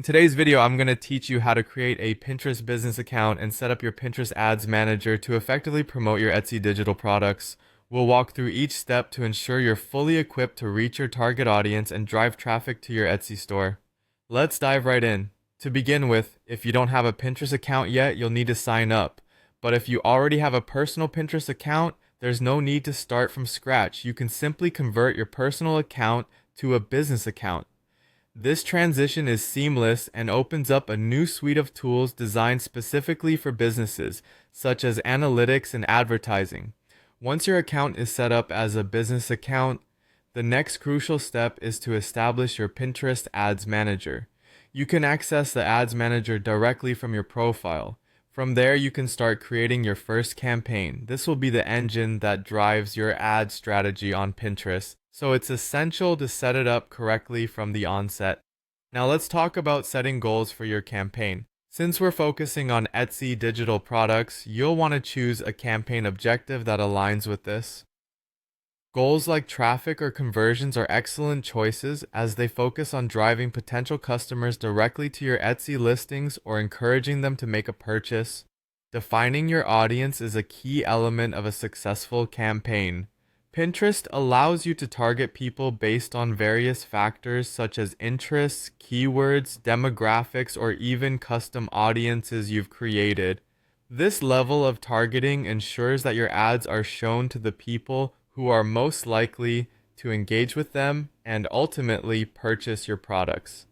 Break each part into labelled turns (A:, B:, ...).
A: In today's video, I'm going to teach you how to create a Pinterest business account and set up your Pinterest Ads Manager to effectively promote your Etsy digital products. We'll walk through each step to ensure you're fully equipped to reach your target audience and drive traffic to your Etsy store. Let's dive right in. To begin with, if you don't have a Pinterest account yet, you'll need to sign up. But if you already have a personal Pinterest account, there's no need to start from scratch. You can simply convert your personal account to a business account. This transition is seamless and opens up a new suite of tools designed specifically for businesses, such as analytics and advertising. Once your account is set up as a business account, the next crucial step is to establish your Pinterest Ads Manager. You can access the Ads Manager directly from your profile. From there, you can start creating your first campaign. This will be the engine that drives your ad strategy on Pinterest, so it's essential to set it up correctly from the onset. Now let's talk about setting goals for your campaign. Since we're focusing on Etsy digital products, you'll want to choose a campaign objective that aligns with this. Goals like traffic or conversions are excellent choices as they focus on driving potential customers directly to your Etsy listings or encouraging them to make a purchase. Defining your audience is a key element of a successful campaign. Pinterest allows you to target people based on various factors such as interests, keywords, demographics, or even custom audiences you've created. This level of targeting ensures that your ads are shown to the people who are most likely to engage with them and ultimately purchase your products.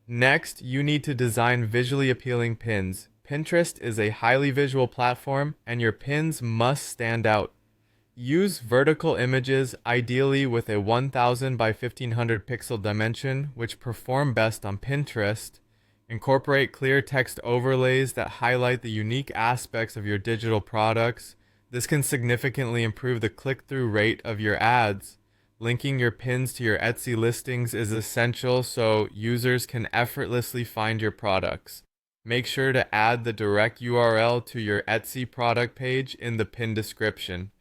A: Next, you need to design visually appealing pins. Pinterest is a highly visual platform, and your pins must stand out. Use vertical images, ideally with a 1000 by 1500 pixel dimension, which perform best on Pinterest. Incorporate clear text overlays that highlight the unique aspects of your digital products. This can significantly improve the click-through rate of your ads. Linking your pins to your Etsy listings is essential so users can effortlessly find your products. Make sure to add the direct URL to your Etsy product page in the pin description.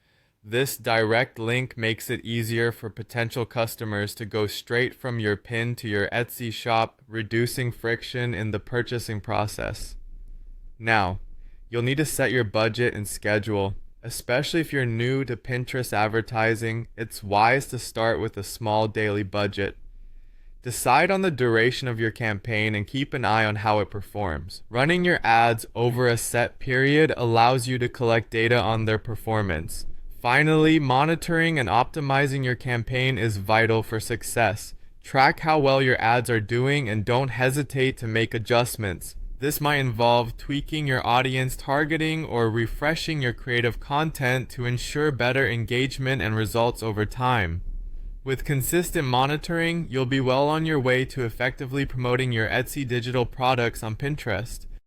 A: This direct link makes it easier for potential customers to go straight from your pin to your Etsy shop, reducing friction in the purchasing process. Now, you'll need to set your budget and schedule. Especially if you're new to Pinterest advertising, it's wise to start with a small daily budget. Decide on the duration of your campaign and keep an eye on how it performs. Running your ads over a set period allows you to collect data on their performance. Finally, monitoring and optimizing your campaign is vital for success. Track how well your ads are doing and don't hesitate to make adjustments. This might involve tweaking your audience targeting or refreshing your creative content to ensure better engagement and results over time. With consistent monitoring, you'll be well on your way to effectively promoting your Etsy digital products on Pinterest.